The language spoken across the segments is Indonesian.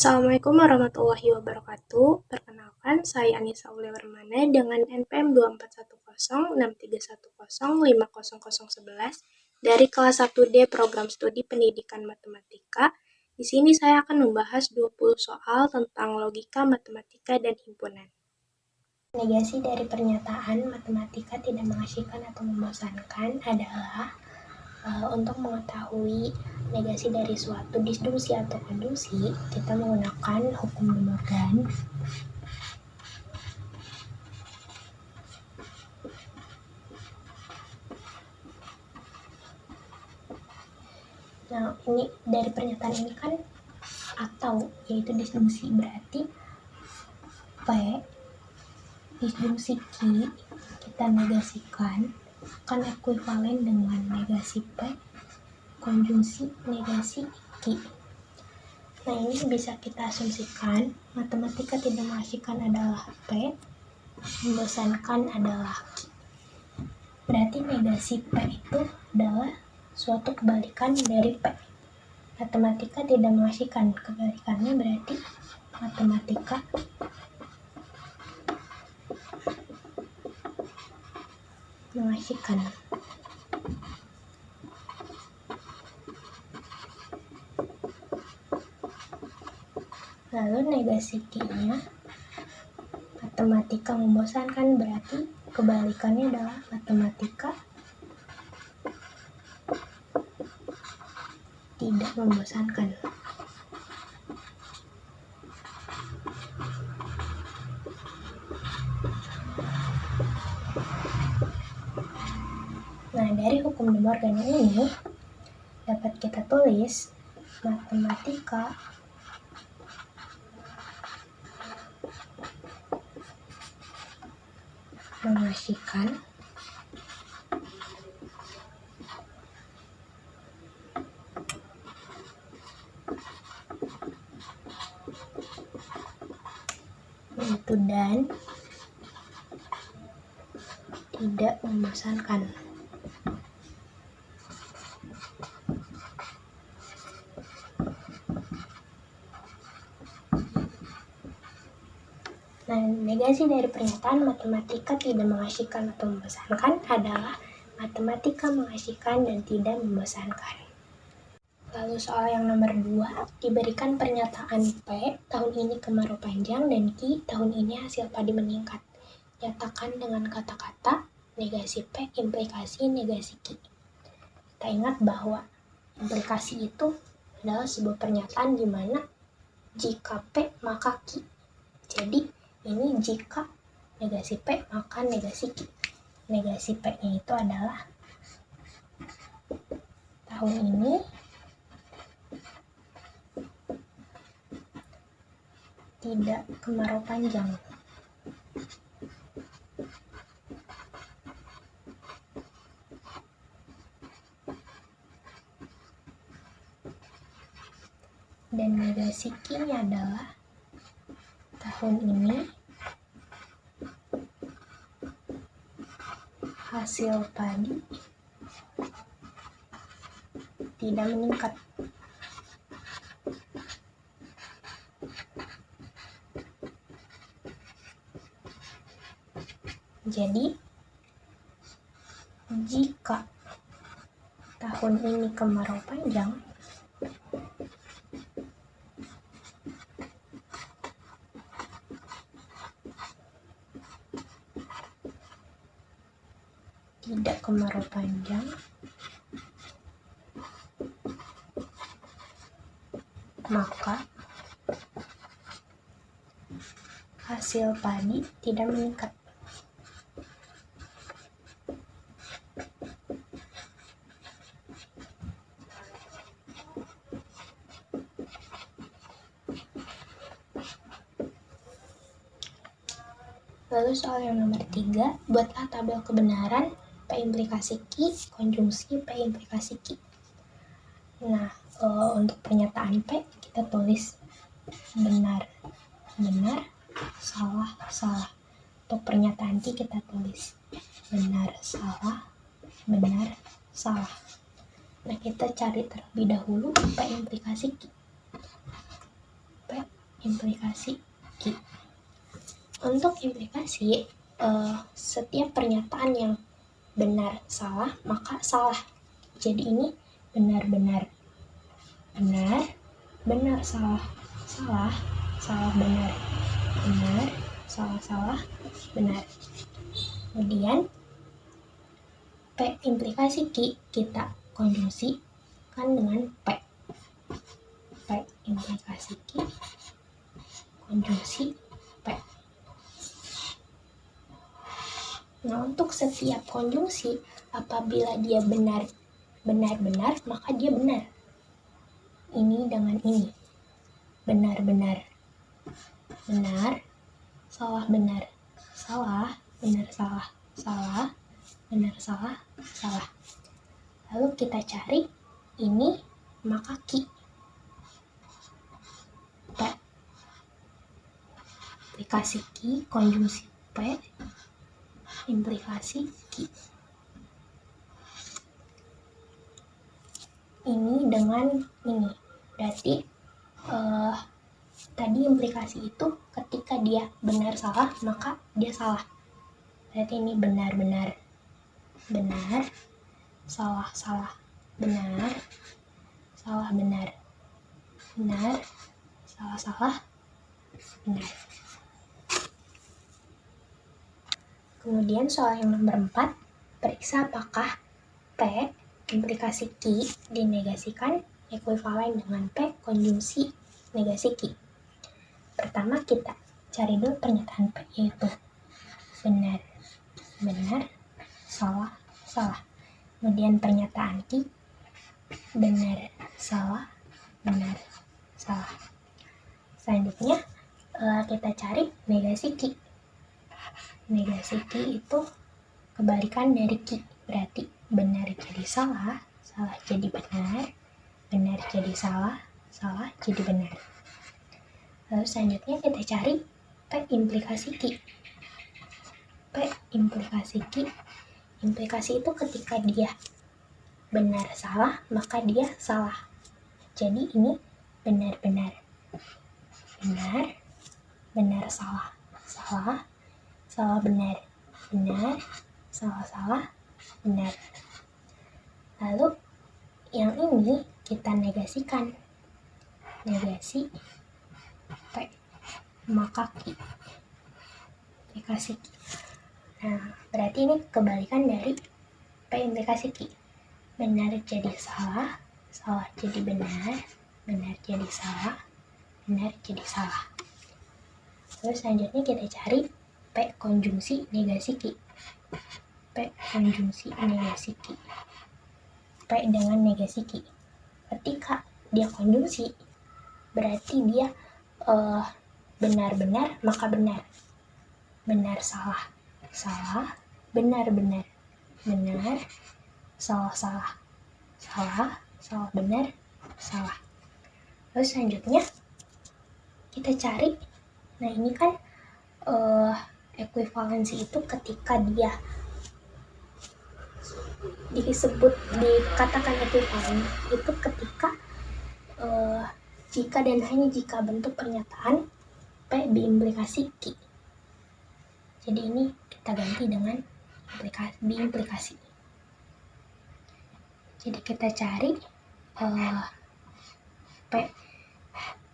Assalamualaikum warahmatullahi wabarakatuh. Perkenalkan, saya Anissa Aulia-Permana dengan NPM 241063105011 dari kelas 1D Program Studi Pendidikan Matematika. Di sini saya akan membahas 20 soal tentang logika matematika dan himpunan. Negasi dari pernyataan matematika tidak mengasyikan atau membosankan adalah untuk mengetahui negasi dari suatu disjungsi atau konjungsi, kita menggunakan hukum De Morgan. Nah, ini dari pernyataan ini kan atau, yaitu disjungsi, berarti P disjungsi Q kita negasikan akan ekuivalen dengan negasi P konjungsi negasi Q. Nah, ini bisa kita asumsikan matematika tidak mengasyikan adalah P, membosankan adalah Q. Berarti negasi P itu adalah suatu kebalikan dari P. Matematika tidak mengasyikan, kebalikannya berarti matematika mengasyikan. Lalu negasi Q-nya matematika membosankan, berarti kebalikannya adalah matematika tidak membosankan. Nah, dari hukum De Morgan ini dapat kita tulis matematika mengasyikan itu dan tidak membosankan. Nah, negasi dari pernyataan matematika tidak mengasyikan atau membosankan adalah matematika mengasyikan dan tidak membosankan. Lalu soal yang nomor 2, diberikan pernyataan P tahun ini kemarau panjang dan Q tahun ini hasil padi meningkat. Nyatakan dengan kata-kata negasi P implikasi negasi Q. Kita ingat bahwa implikasi itu adalah sebuah pernyataan di mana jika P maka Q. Jadi ini jika negasi P maka negasi Q. Negasi P-nya itu adalah tahun ini tidak kemarau panjang. Dan negasi Q-nya adalah tahun ini hasil padi tidak meningkat. Jadi jika tahun ini kemarau panjang, tidak kemarau panjang, maka hasil padi tidak meningkat. Lalu soal yang nomor 3, buatlah tabel kebenaran P implikasi Q konjungsi P implikasi Q. Nah, untuk pernyataan P kita tulis benar, benar, salah, salah. Untuk pernyataan Q kita tulis benar, salah, benar, salah. Nah, kita cari terlebih dahulu P implikasi Q. P implikasi Q. Untuk implikasi, setiap pernyataan yang benar salah maka salah. Jadi ini benar benar benar, benar salah salah, salah benar benar, salah salah benar. Kemudian P implikasi Q kita konjungsikan dengan P. P implikasi Q konjungsi P. Nah, untuk setiap konjungsi, apabila dia benar, maka dia benar. Ini dengan ini. Benar, benar. Benar, salah, benar. Salah, benar, salah. Salah, benar, salah, salah. Lalu kita cari ini, maka Q. P. Implikasi Q, konjungsi P. Implikasi Q. Ini dengan ini. Berarti tadi implikasi itu ketika dia benar salah maka dia salah. Berarti ini benar benar benar, salah salah benar, salah benar benar, salah salah benar. Kemudian soal yang nomor 4, periksa apakah P implikasi Q dinegasikan ekuivalen dengan P konjungsi negasi Q. Pertama kita cari dulu pernyataan P, yaitu benar, benar, salah, salah. Kemudian pernyataan Q, benar, salah, benar, salah. Selanjutnya kita cari negasi Q. Negasi Q itu kebalikan dari Q, berarti benar jadi salah, salah jadi benar, benar jadi salah, salah jadi benar. Lalu selanjutnya kita cari P implikasi Q. P implikasi Q. Implikasi itu ketika dia benar salah, maka dia salah. Jadi ini benar benar benar, benar salah, salah, salah benar, benar, salah salah, benar. Lalu yang ini kita negasikan. Negasi P, maka Q. Implikasi Q. Nah, berarti ini kebalikan dari P implikasi Q. Benar jadi salah, salah jadi benar, benar jadi salah, benar jadi salah. Terus selanjutnya kita cari P konjungsi negasi Q. P konjungsi negasi Q. P dengan negasi Q. Ketika dia konjungsi, berarti dia benar-benar maka benar. Benar salah, salah, benar benar, benar, salah salah, salah, salah benar, salah. Lalu selanjutnya kita cari, nah ini kan ekuivalensi itu ketika dia dikatakan ekuivalen itu ketika jika dan hanya jika bentuk pernyataan P diimplikasi Q. Jadi ini kita ganti dengan diimplikasi. Jadi kita cari P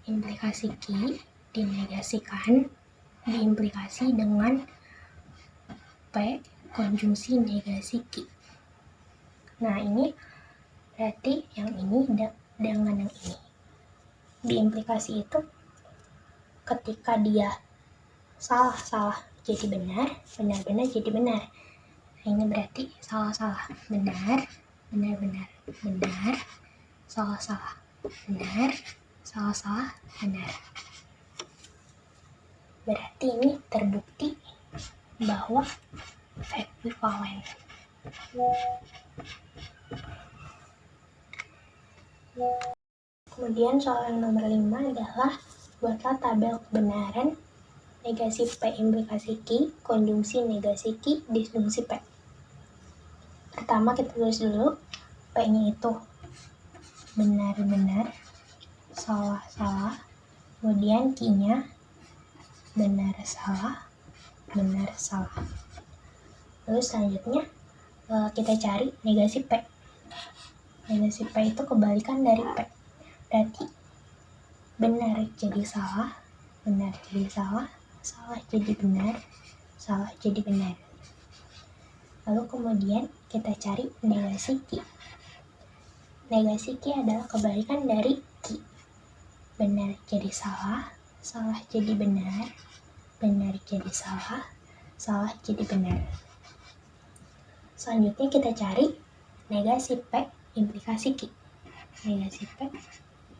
implikasi Q dinegasikan diimplikasi dengan P konjungsi negasi Q. Nah ini berarti yang ini dengan yang ini. Diimplikasi itu ketika dia salah jadi benar, benar jadi benar. Nah ini berarti salah benar, benar, salah benar, salah benar. Berarti ini terbukti bahwa ekuivalen. Kemudian soal yang nomor 5 adalah buatlah tabel kebenaran negasi P implikasi Q, konjungsi negasi Q, disjungsi P. Pertama kita tulis dulu P-nya itu benar-benar, salah-salah, Kemudian Q-nya benar salah, benar salah. Lalu selanjutnya kita cari negasi P. Negasi P itu kebalikan dari P. Berarti benar jadi salah, benar jadi salah, salah jadi benar, salah jadi benar. Lalu kemudian kita cari negasi Q. Negasi Q adalah kebalikan dari Q. Benar jadi salah, salah jadi benar, benar jadi salah, salah jadi benar. Selanjutnya kita cari negasi P implikasi Q. Negasi P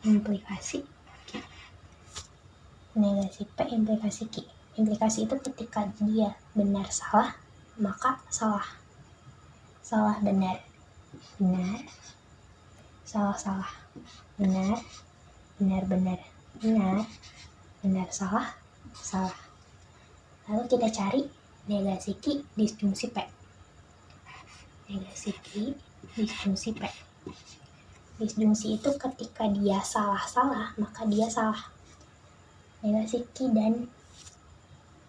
implikasi Q. Negasi P implikasi Q. Implikasi itu ketika dia benar salah, maka salah. Salah benar, benar, salah salah, benar, benar benar, benar, benar salah, salah. Lalu kita cari negasi Q disjungsi P. Negasi Q disjungsi P. Disjungsi itu ketika dia salah-salah, maka dia salah. Negasi Q dan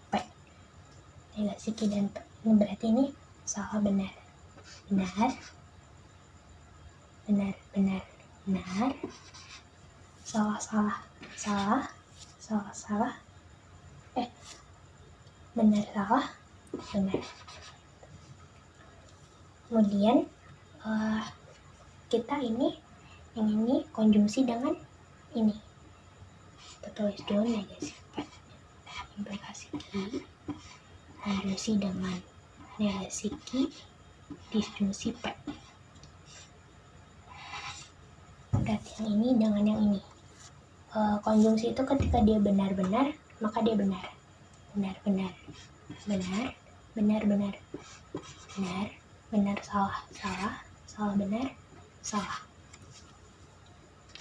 P. Negasi Q dan P. Ini berarti ini salah benar. Benar, benar, benar, benar, salah, salah, salah, salah, salah, benar, salah, benar. Kemudian kita ini, yang ini konjungsi dengan ini. Kita tulis dulu negasi P. Implikasi Q konjungsi dengan negasi Q disjungsi P. Berarti yang ini dengan yang ini. Konjungsi itu ketika dia benar-benar, maka dia benar. Benar-benar, benar, benar-benar, benar, benar, salah, salah, salah benar, salah.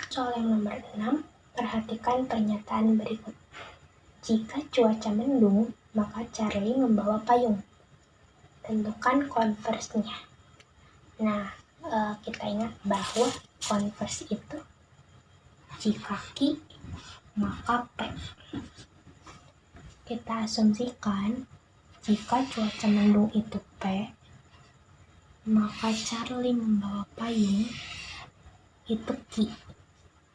Soal yang nomor 6, perhatikan pernyataan berikut. Jika cuaca mendung, maka Charlie membawa payung. Tentukan konversinya. Nah, kita ingat bahwa konversi itu jika Q maka P. Kita asumsikan jika cuaca mendung itu P, maka Charlie membawa payung itu Q.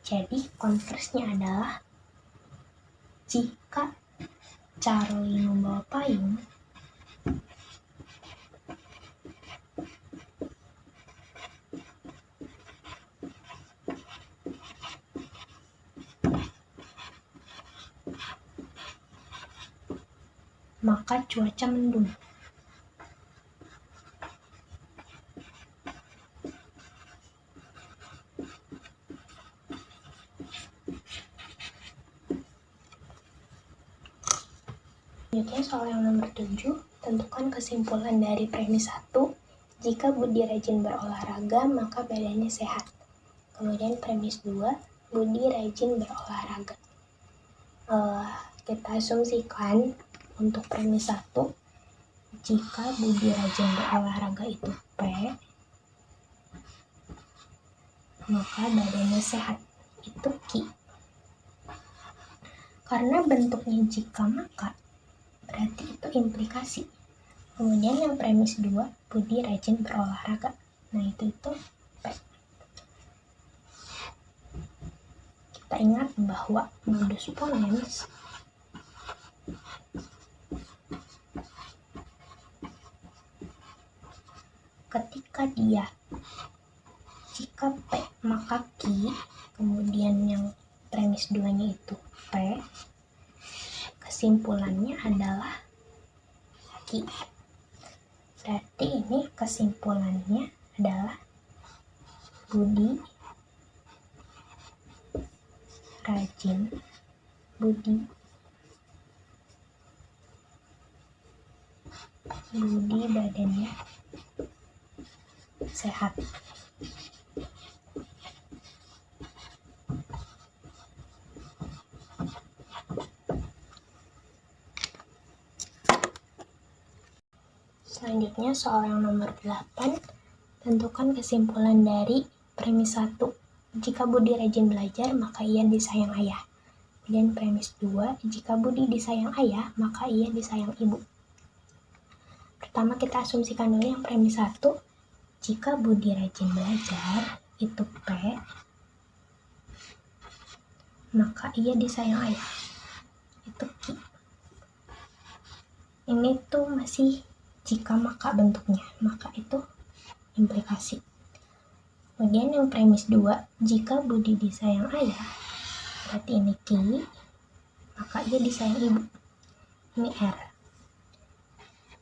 Jadi konversinya adalah jika Charlie membawa payung, maka cuaca mendung. Selanjutnya soal yang nomor 7, tentukan kesimpulan dari premis 1. Jika Budi rajin berolahraga, maka badannya sehat. Kemudian premis 2, Budi rajin berolahraga. Kita asumsikan untuk premis 1, jika Budi rajin berolahraga itu P, maka badannya sehat itu Q. Karena bentuknya jika maka, berarti itu implikasi. Kemudian yang premis 2, Budi rajin berolahraga. Nah itu P. Kita ingat bahwa modus ponens ketika dia jika P maka Q, kemudian yang premis 2-nya itu P, kesimpulannya adalah Q. Berarti ini kesimpulannya adalah Budi rajin, Budi badannya sehat. Selanjutnya soal yang nomor 8, tentukan kesimpulan dari premis 1. Jika Budi rajin belajar, maka ia disayang ayah. Kemudian premis 2, jika Budi disayang ayah, maka ia disayang ibu. Pertama kita asumsikan dulu yang premis 1, jika Budi rajin belajar, itu P, maka ia disayang ayah, itu Q. Ini tuh masih jika maka bentuknya, maka itu implikasi. Kemudian yang premis 2, jika Budi disayang ayah, berarti ini Q, maka ia disayang ibu. Ini R.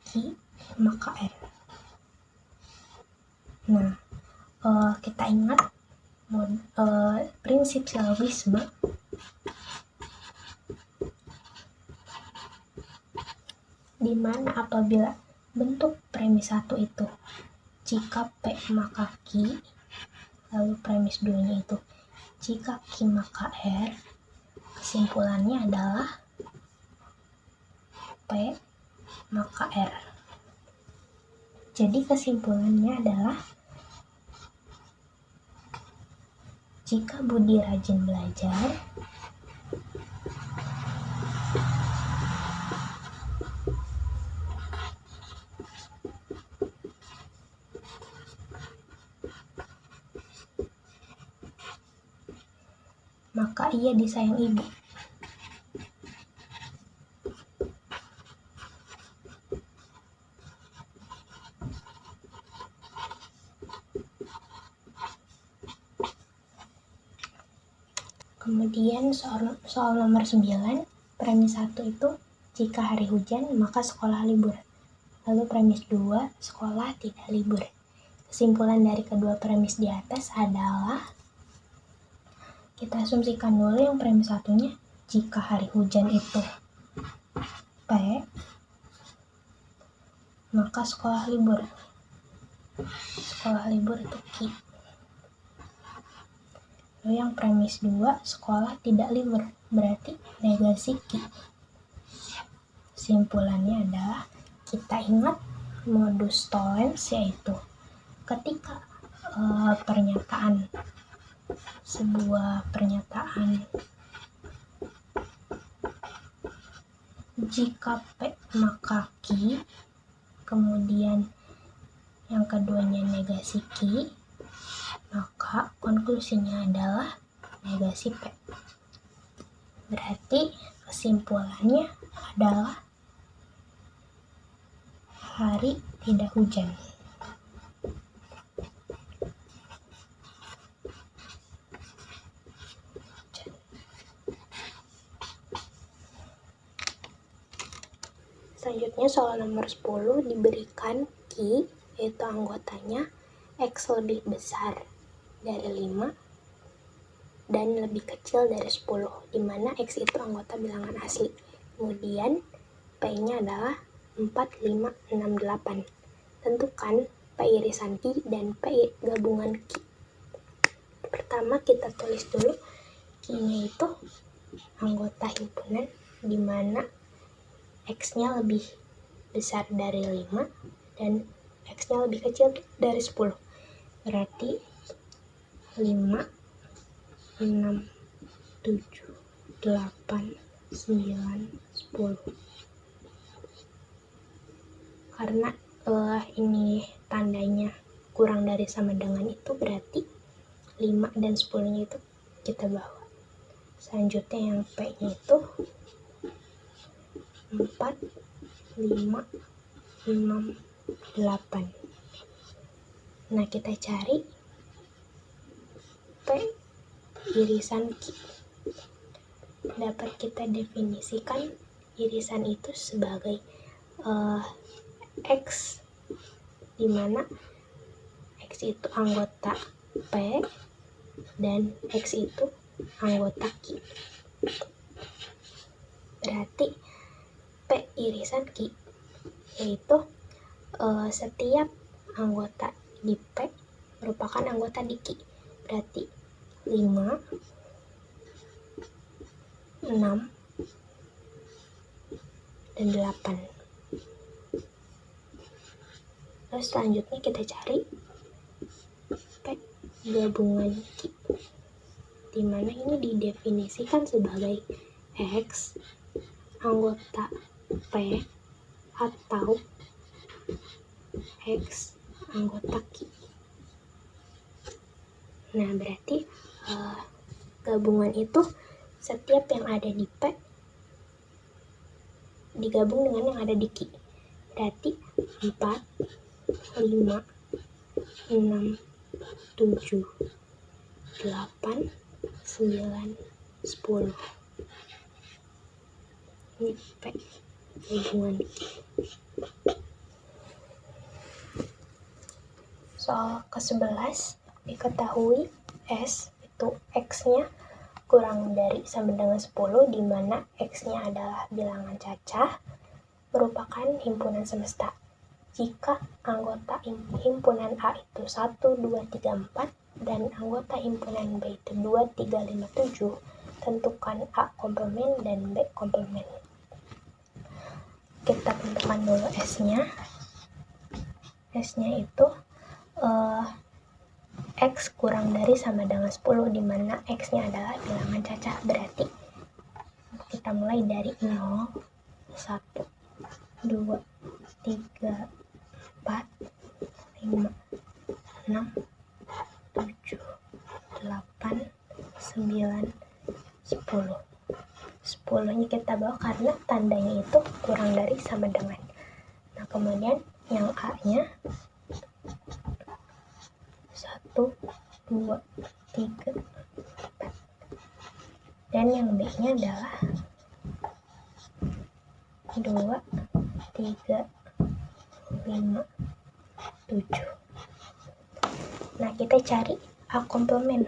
Q, maka R. Nah, kita ingat prinsip silogisme. Di mana apabila bentuk premis 1 itu jika P maka Q, lalu premis 2-nya itu jika Q maka R, kesimpulannya adalah P maka R. Jadi kesimpulannya adalah jika Budi rajin belajar, maka ia disayang ibu. Kemudian soal nomor 9, premis 1 itu jika hari hujan maka sekolah libur. Lalu premis 2, sekolah tidak libur. Kesimpulan dari kedua premis di atas adalah kita asumsikan dulu yang premis 1-nya jika hari hujan itu P, maka sekolah libur. Sekolah libur itu Q. Lalu yang premis 2, sekolah tidak libur, berarti negasi Q. Kesimpulannya adalah kita ingat modus tollens, yaitu ketika sebuah pernyataan jika P maka Q, kemudian yang keduanya negasi Q, maka konklusinya adalah negasi P. Berarti kesimpulannya adalah hari tidak hujan. Selanjutnya soal nomor 10 diberikan Q, yaitu anggotanya X lebih besar dari 5 dan lebih kecil dari 10, di mana X itu anggota bilangan asli. Kemudian P-nya adalah 4, 5, 6, 8. Tentukan P irisan Q dan P gabungan Q. Pertama kita tulis dulu Q-nya itu anggota himpunan di mana X-nya lebih besar dari 5 dan X-nya lebih kecil dari 10. Berarti 5, 6, 7, 8, 9, 10. Karena ini tandanya kurang dari sama dengan itu, berarti 5 dan 10-nya itu kita bawa. Selanjutnya yang P-nya itu 4, 5, 6, 8. Nah, kita cari P irisan Q. Dapat kita definisikan irisan itu sebagai X, di mana X itu anggota P dan X itu anggota Q. Berarti P irisan Q yaitu setiap anggota di P merupakan anggota di Q. Berarti 5, 6, dan 8. Terus selanjutnya kita cari P gabungan Q, dimana ini didefinisikan sebagai X anggota P atau X anggota Q. Nah, berarti gabungan itu setiap yang ada di P digabung dengan yang ada di Q. Berarti 4, 5, 6, 7, 8, 9, 10. Ini P gabungan Q. Soal ke-11, diketahui S itu X-nya kurang dari sama dengan 10, di mana X-nya adalah bilangan cacah, merupakan himpunan semesta. Jika anggota himpunan A itu 1, 2, 3, 4, dan anggota himpunan B itu 2, 3, 5, 7, tentukan A komplement dan B komplement. Kita tentukan dulu S-nya. S-nya itu X kurang dari sama dengan 10, di mana X-nya adalah bilangan cacah. Berarti kita mulai dari 0, 1, 2, 3, 4, 5, 6, 7, 8, 9, 10. 10-nya kita bawa karena tandanya itu kurang dari sama dengan. Nah, kemudian yang A-nya 1, 2, 3, 4. Dan yang B-nya adalah 2, 3, 5, 7. Nah, kita cari A komplement.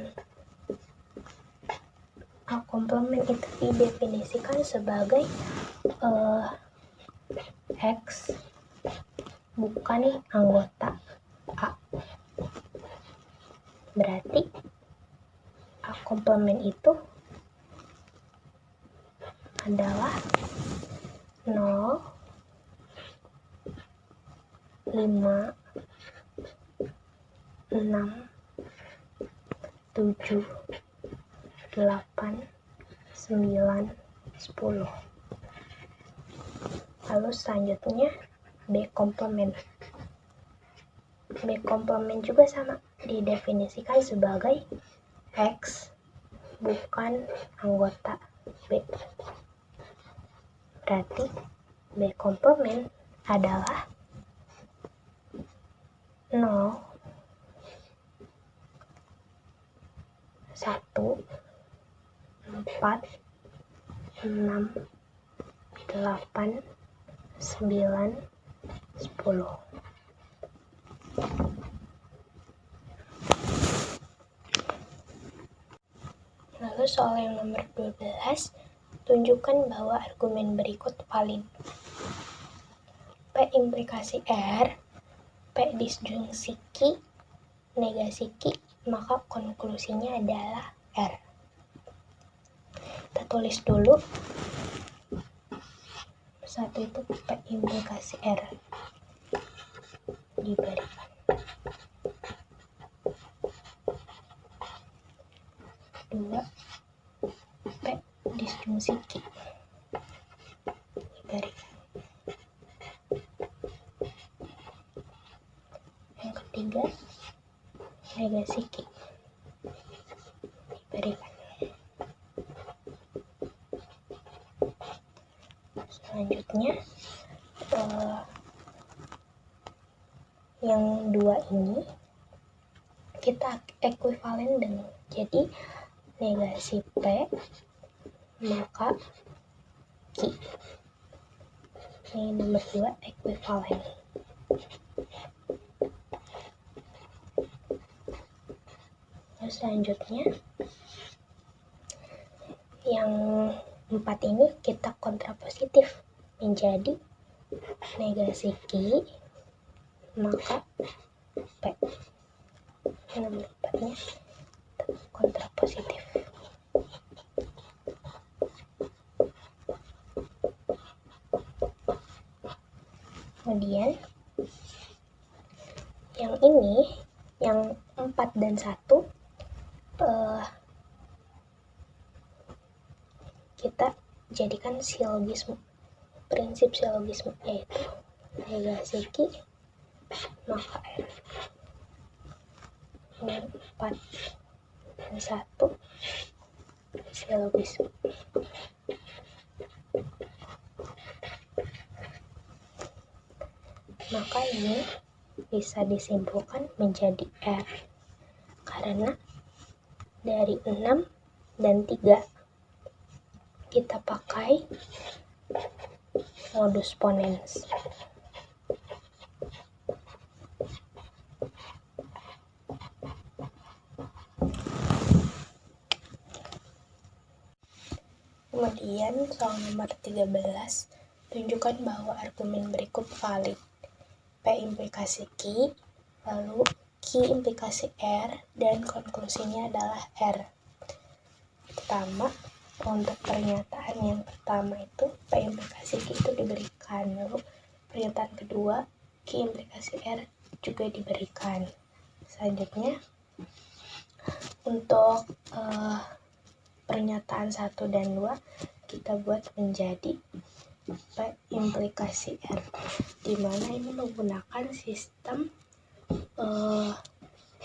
A komplement itu didefinisikan sebagai X bukan anggota A. Berarti A komplement itu adalah 0, 5, 6, 7, 8, 9, 10. Lalu selanjutnya B komplement. B komplement juga sama, didefinisikan sebagai X bukan anggota B. Berarti B komplement adalah 0, 1, 4, 6, 8, 9, 10. Lalu soal yang nomor 12, tunjukkan bahwa argumen berikut valid. P implikasi R, P disjungsi Q, negasi Q, maka konklusinya adalah R. Kita tulis dulu. Satu itu P implikasi R diberikan. Dua, P disjungsi Q diberikan. Yang ketiga, negasi Q diberikan. Selanjutnya yang dua ini kita ekuivalen dengan, jadi negasi P maka Q. Ini nomor 2 ekuivalen. Lalu selanjutnya yang 4 ini kita kontrapositif menjadi negasi Q maka P. Nomor 4-nya kontrapositif. Kemudian yang ini, yang 4 dan 1, kita jadikan silogisme. Prinsip silogisme yaitu negasi Q maka R. Ini 4 dan 1 silogisme. Maka ini bisa disimpulkan menjadi R karena dari 6 dan 3 kita pakai modus ponens. Kemudian soal nomor 13, tunjukkan bahwa argumen berikut valid. P implikasi Q, lalu Q implikasi R, dan konklusinya adalah R. Pertama, untuk pernyataan yang pertama itu P implikasi Q itu diberikan, lalu pernyataan kedua Q implikasi R juga diberikan. Selanjutnya, untuk pernyataan 1 dan 2 kita buat menjadi P implikasi R, di mana ini menggunakan sistem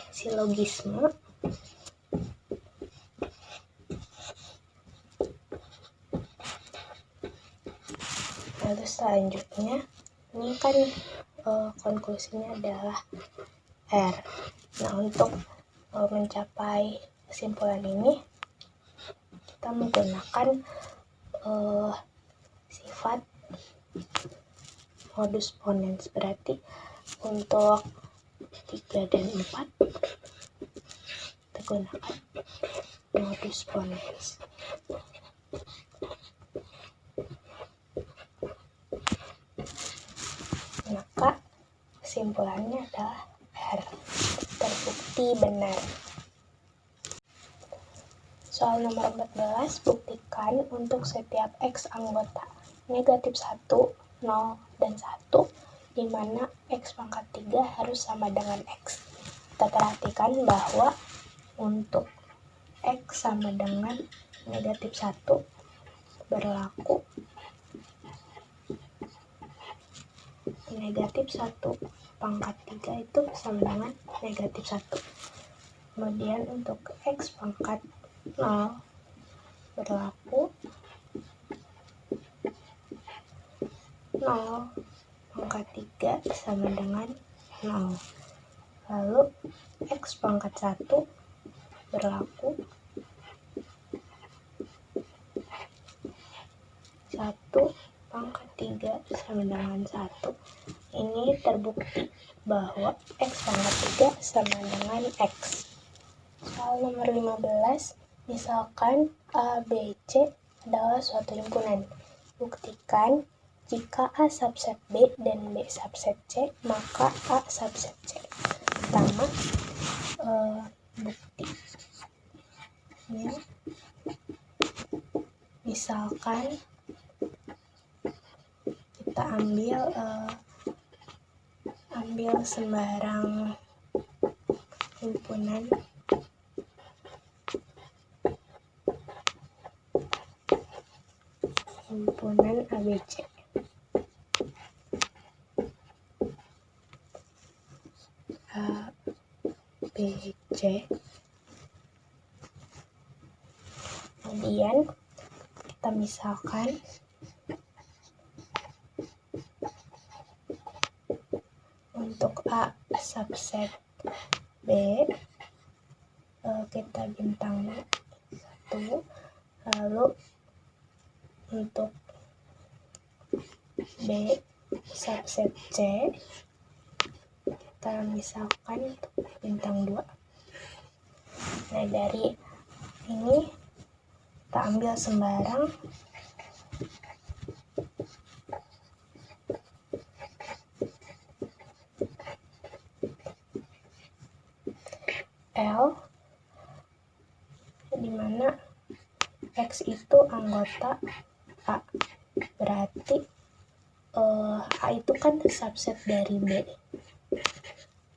silogisme. Lalu selanjutnya ini kan konklusinya adalah R. Nah, untuk mencapai kesimpulan ini kita menggunakan sifat modus ponens. Berarti untuk 3 dan 4 kita gunakan modus ponens. Maka kesimpulannya adalah R, terbukti benar. Soal nomor 14, buktikan untuk setiap X anggota negatif 1, 0, dan 1, di mana X pangkat 3 harus sama dengan X. Kita perhatikan bahwa untuk X sama dengan negatif 1 berlaku negatif 1 pangkat 3 itu sama dengan negatif 1. Kemudian untuk X pangkat 0 berlaku 0 pangkat 3 sama dengan 0. Lalu X pangkat 1 berlaku 1 pangkat 3 sama dengan 1. Ini terbukti bahwa X pangkat 3 sama dengan X. Soal nomor 15, misalkan A, B, C adalah suatu himpunan. Buktikan jika A subset B dan B subset C, maka A subset C. Pertama, bukti. Ya. Misalkan kita ambil sembarang himpunan ABC. A, B, C. Kemudian kita misalkan untuk A subset B, kita bintang 1, lalu untuk B subset C kita misalkan bintang 2. Nah, dari ini kita ambil sembarang L, di mana X itu anggota A. Berarti A itu kan subset dari B.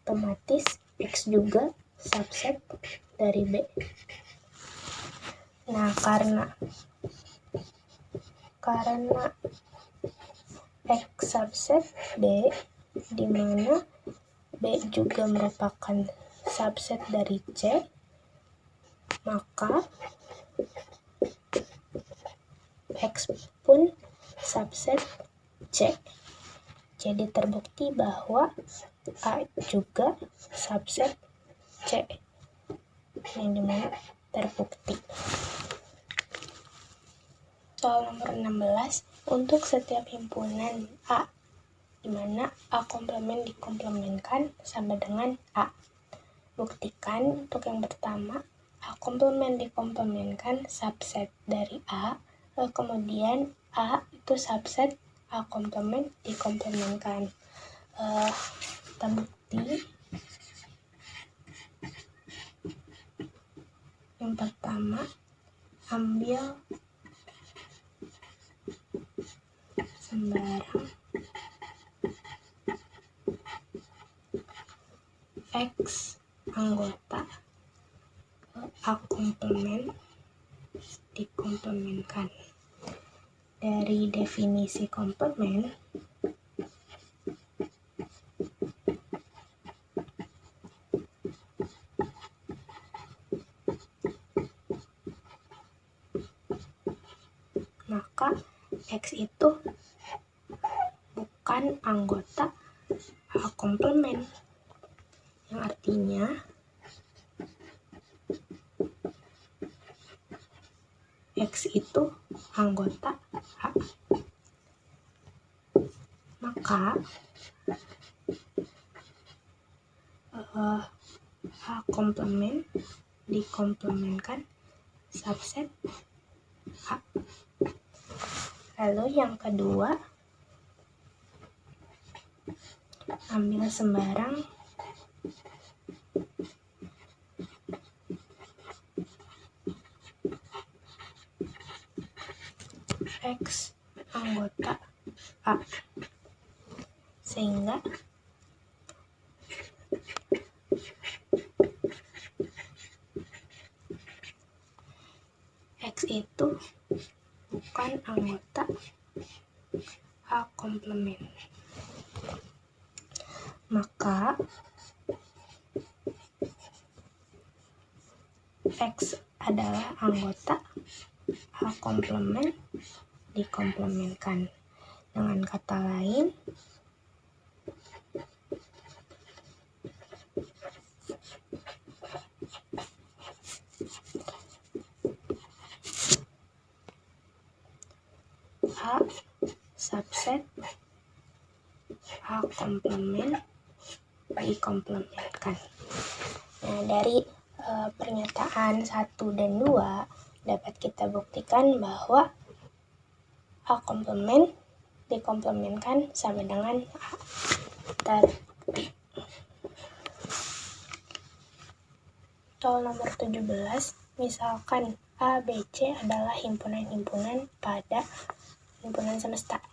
Otomatis X juga subset dari B. Nah, karena karena X subset B, di mana B juga merupakan subset dari C, maka X pun subset C. Jadi terbukti bahwa A juga subset C, yang dimana terbukti. Soal nomor 16, untuk setiap himpunan A, di mana A komplement dikomplementkan sama dengan A. Buktikan untuk yang pertama, A komplement dikomplementkan subset dari A, kemudian A itu subset A komplement dikomplementkan. Kita bukti. Yang pertama, ambil sembarang X anggota A komplement dikomplementkan. Dari definisi komplement, maka X itu bukan anggota A komplement, yang artinya X itu anggota A. Maka A komplement dikomplementkan subset A. Lalu yang kedua, ambil sembarang X anggota A, sehingga X itu bukan anggota A komplement. Maka X adalah anggota A komplement dikomplementkan. Dengan kata lain, A subset A komplement dikomplementkan. Nah, dari pernyataan 1 dan 2 dapat kita buktikan bahwa A komplement dikomplementkan sama dengan A. Terbukti. Soal nomor 17, misalkan A, B, C adalah himpunan-himpunan pada himpunan semesta.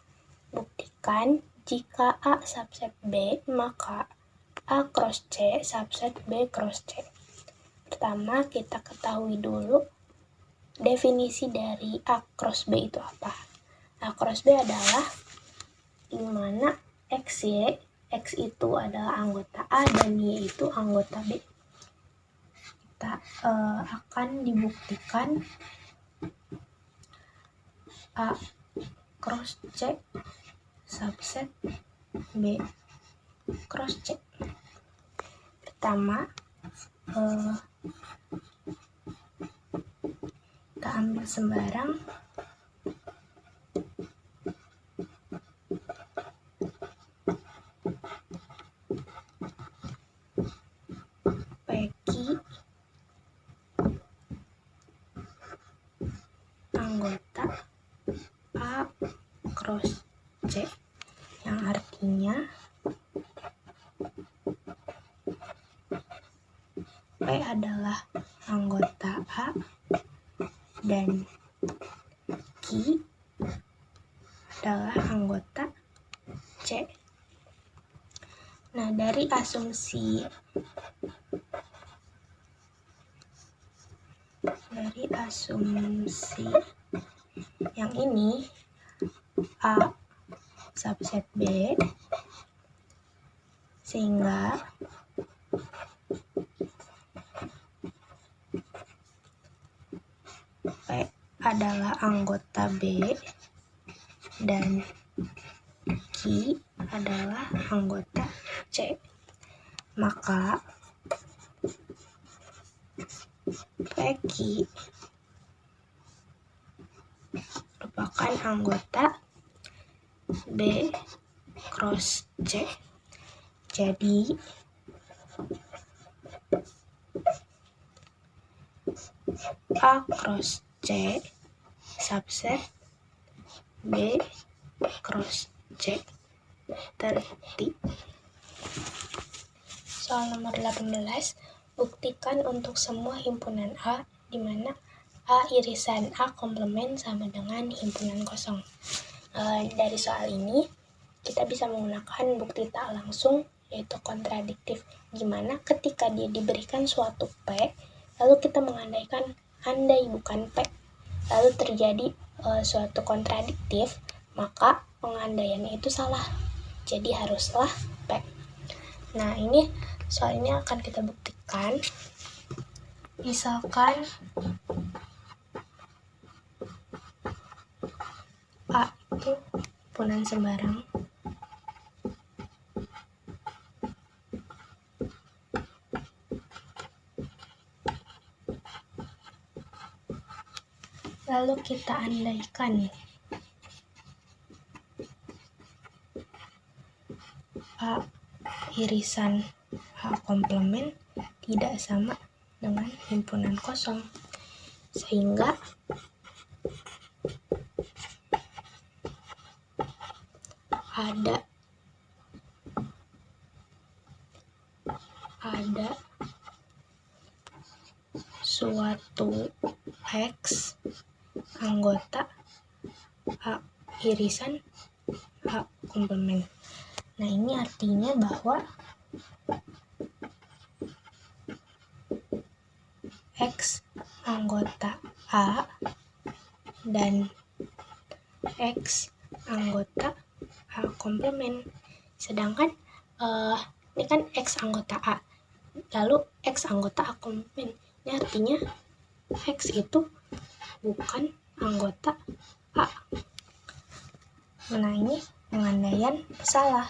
Buktikan jika A subset B, maka A cross C subset B cross C. Pertama, kita ketahui dulu definisi dari A cross B itu apa. A cross B adalah di mana X itu adalah anggota A dan Y itu anggota B. Kita akan dibuktikan A cross C subset B cross C. Pertama, kita ambil sembarang PQ anggota A cross C, yang artinya P adalah anggota A dan Q adalah anggota C. Nah, dari asumsi yang ini A subset B, sehingga P adalah anggota B dan Q adalah anggota C. Maka PQ merupakan anggota B cross C. Jadi A cross C subset B cross C tertib. Soal nomor 18, buktikan untuk semua himpunan A di mana A irisan A komplement sama dengan himpunan kosong. Dari soal ini kita bisa menggunakan bukti tak langsung, yaitu kontradiktif, gimana ketika dia diberikan suatu P, lalu kita mengandaikan andai bukan P, lalu terjadi suatu kontradiktif, maka pengandaiannya itu salah, jadi haruslah P. Nah, ini soal ini akan kita buktikan. Misalkan A itu himpunan sembarang lalu kita andaikan A irisan A komplement tidak sama dengan himpunan kosong, sehingga ada suatu X anggota A irisan A komplement. Nah, ini artinya bahwa X anggota A dan X anggota A komplement. Sedangkan ini kan X anggota A, lalu X anggota A komplement. Ini artinya X itu bukan anggota A. Nah, ini pengandaian salah.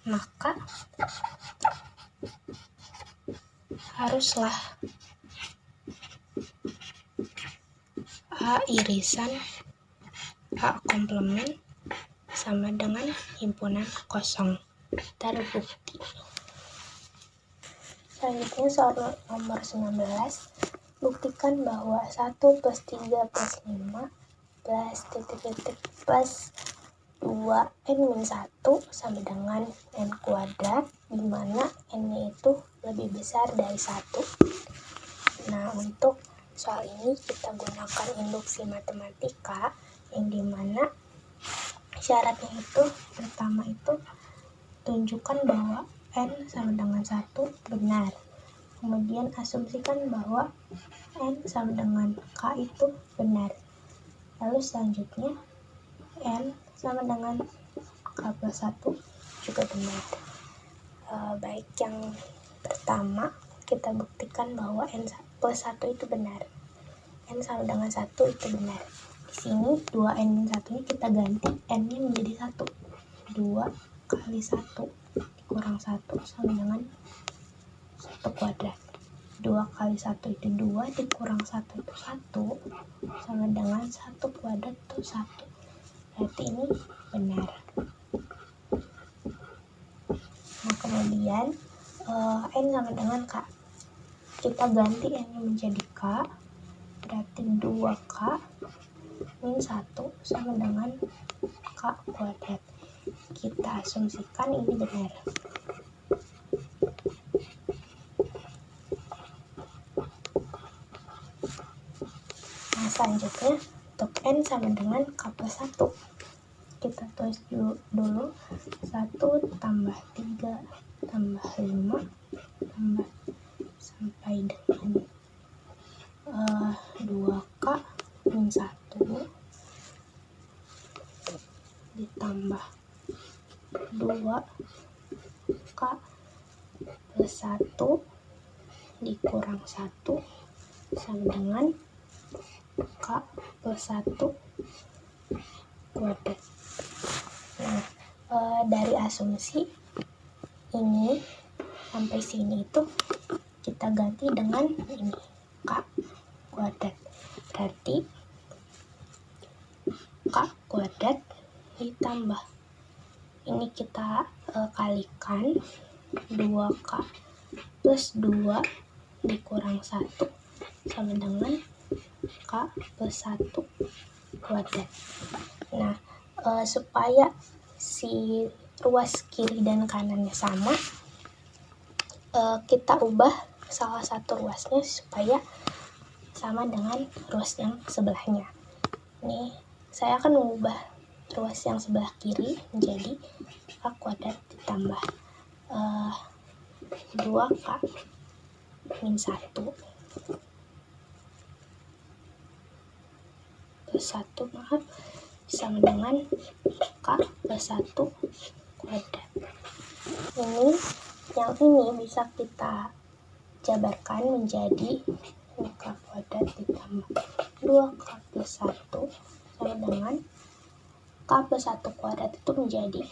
Maka haruslah A irisan A komplement sama dengan himpunan kosong. Terbukti. Selanjutnya soal nomor 19, buktikan bahwa 1 plus 3 plus 5 plus titik-titik plus 2n-1 sama dengan n kuadrat, di mana n-nya itu lebih besar dari 1. Nah, untuk soal ini kita gunakan induksi matematika, yang dimana syaratnya itu pertama itu tunjukkan bahwa n sama dengan 1 benar. Kemudian asumsikan bahwa n sama dengan k itu benar. Lalu selanjutnya n sama dengan k plus 1 juga benar. Baik, yang pertama kita buktikan bahwa n plus 1 itu benar. N sama dengan 1 itu benar. Di sini 2n-1 nya kita ganti n-nya menjadi 1. 2 kali 1 kurang 1 sama dengan 1 kuadrat. 2 kali 1 itu 2, dikurang 1 itu 1, sama dengan 1 kuadrat itu 1. Berarti ini benar. Nah, kemudian n sama dengan k. Kita ganti n-nya menjadi k, berarti 2k min 1 sama dengan k kuadrat. Kita asumsikan ini benar. Nah, selanjutnya untuk n sama dengan k plus 1. kita tulis dulu 1 tambah 3 tambah 5 tambah sampai dengan 2K min 1 ditambah 2K plus 1 dikurang 1 sama dengan K plus 1 kuadrat. Nah, dari asumsi ini sampai sini itu kita ganti dengan ini K kuadrat. Berarti K kuadrat ditambah ini kita kalikan 2K plus 2 dikurang 1 sama dengan K plus 1 kuadrat. Nah, supaya si ruas kiri dan kanannya sama, kita ubah salah satu ruasnya supaya sama dengan ruas yang sebelahnya. Ini saya akan mengubah ruas yang sebelah kiri menjadi K kuadrat ditambah 2K min 1 plus 1 sama dengan K plus 1 kuadrat. Yang ini bisa kita jabarkan menjadi K kuadrat ditambah 2K plus 1 sama dengan K plus 1 kuadrat itu menjadi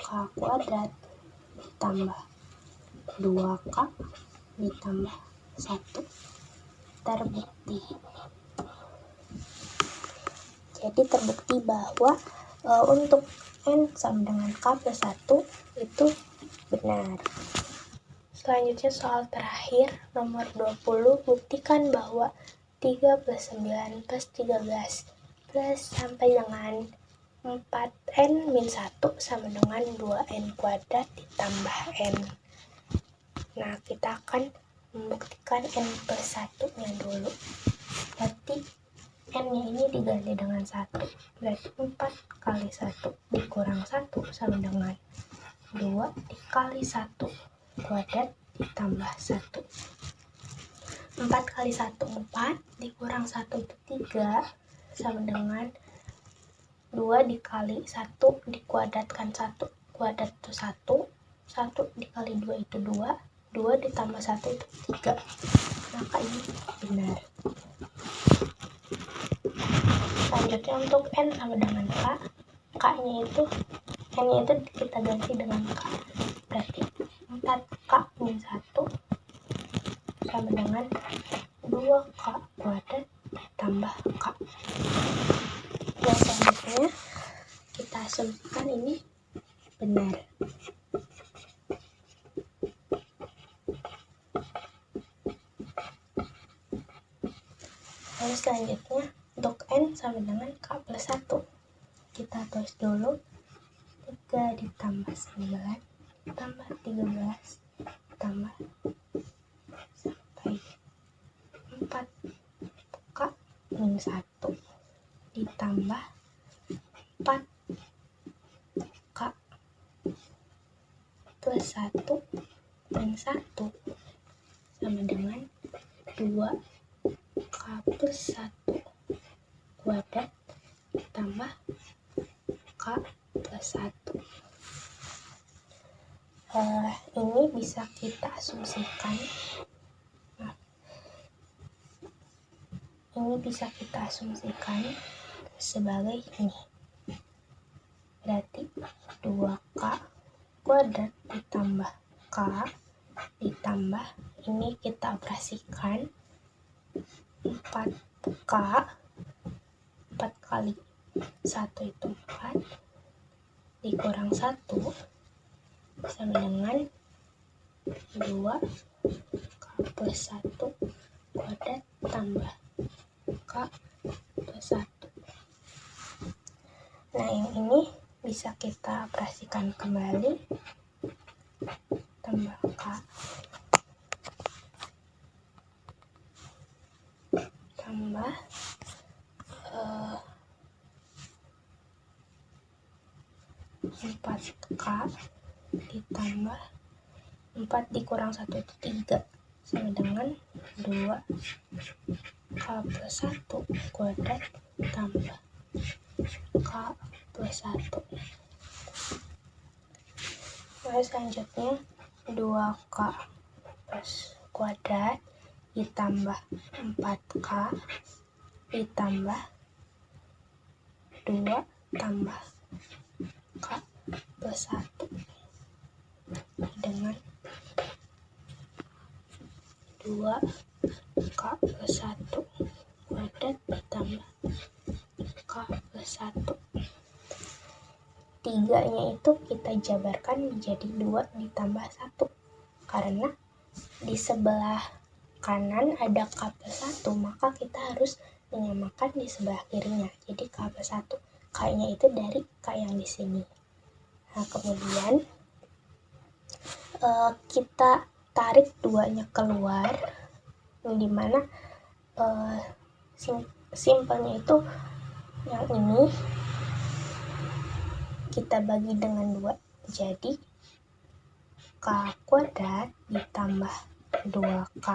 K kuadrat ditambah 2K ditambah 1. Terbukti. Jadi terbukti bahwa untuk N sama dengan K plus 1 itu benar. Selanjutnya soal terakhir nomor 20, buktikan bahwa 3 plus 9 plus 13 plus sampai dengan 4N min 1 sama dengan 2N kuadrat ditambah N. Nah, kita akan membuktikan N plus 1-nya dulu. Berarti N-nya ini diganti dengan 1. Berarti 4 kali 1 dikurang 1 sama dengan 2 dikali 1 kuadrat ditambah 1. 4 kali 1, 4, dikurang 1 itu 3, sama dengan 2 dikali 1, dikuadratkan 1, kuadrat itu 1, 1 dikali 2 itu 2, 2 ditambah 1 itu 3. Maka ini benar. Selanjutnya untuk N sama dengan K, K-nya itu, N-nya itu kita ganti dengan K. Berarti 4K min 1 sama dengan 2K kuadrat ditambah K. Yang selanjutnya kita asumsikan ini benar. Lalu selanjutnya untuk N sama dengan K plus 1. Kita tulis dulu 3 ditambah 9 tambah 13 tambah sampai 4K min 1 ditambah 4K plus 1 min 1 sama dengan 2K plus 1 kuadrat ditambah K plus 1. Ini bisa kita asumsikan. Ini bisa kita asumsikan sebagai ini. Berarti 2K kuadrat ditambah K ditambah ini kita operasikan 4K, 4 kali 1 itu 4 dikurang 1 sama dengan 2K plus 1 kuadrat tambah K plus 1. Nah, yang ini bisa kita operasikan kembali, tambah K tambah 4K ditambah 4 dikurang 1 itu 3 sama dengan 2K plus 1 kuadrat tambah K plus 1. Lalu selanjutnya 2K plus kuadrat ditambah 4K ditambah 2 tambah K plus 1 dengan 2K plus 1 kuadrat ditambah K plus 1. 3-nya itu kita jabarkan menjadi 2 ditambah 1 karena di sebelah kanan ada K plus 1, maka kita harus menyamakan di sebelah kirinya. Jadi K plus 1, K-nya itu dari K yang di sini. Nah, kemudian kita tarik 2-nya keluar, dimana simpelnya itu yang ini kita bagi dengan 2, jadi K kuadrat ditambah 2K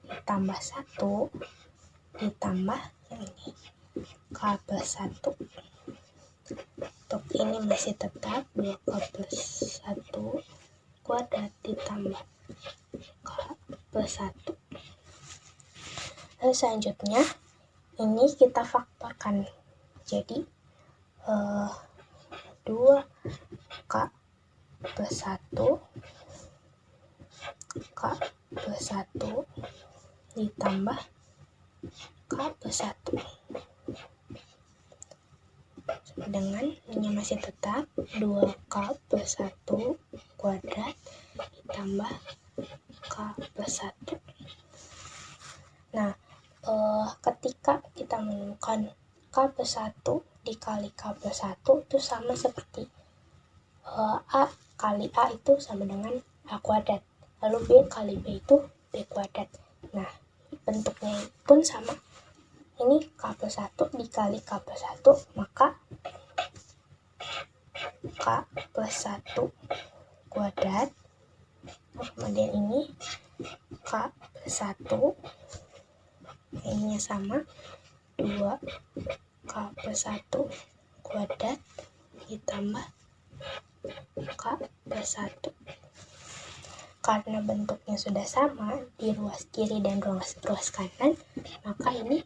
ditambah 1 ditambah yang ini K plus 1. Untuk ini masih tetap 2K plus 1 kuadrat ditambah K plus 1. Lalu selanjutnya ini kita faktorkan, jadi 2K plus 1 K plus 1 ditambah K plus 1 dengan ini masih tetap 2K plus 1 kuadrat ditambah K plus 1. Nah, ketika kita menemukan K plus 1 dikali K plus 1 itu sama seperti A kali A itu sama dengan A kuadrat, lalu B kali B itu B kuadrat. Nah, bentuknya pun sama, ini K plus 1 dikali K plus 1, maka K plus 1 kuadrat, kemudian ini K plus 1, ininya sama 2K plus 1 kuadrat ditambah K plus 1. Karena bentuknya sudah sama di ruas kiri dan ruas kanan, maka ini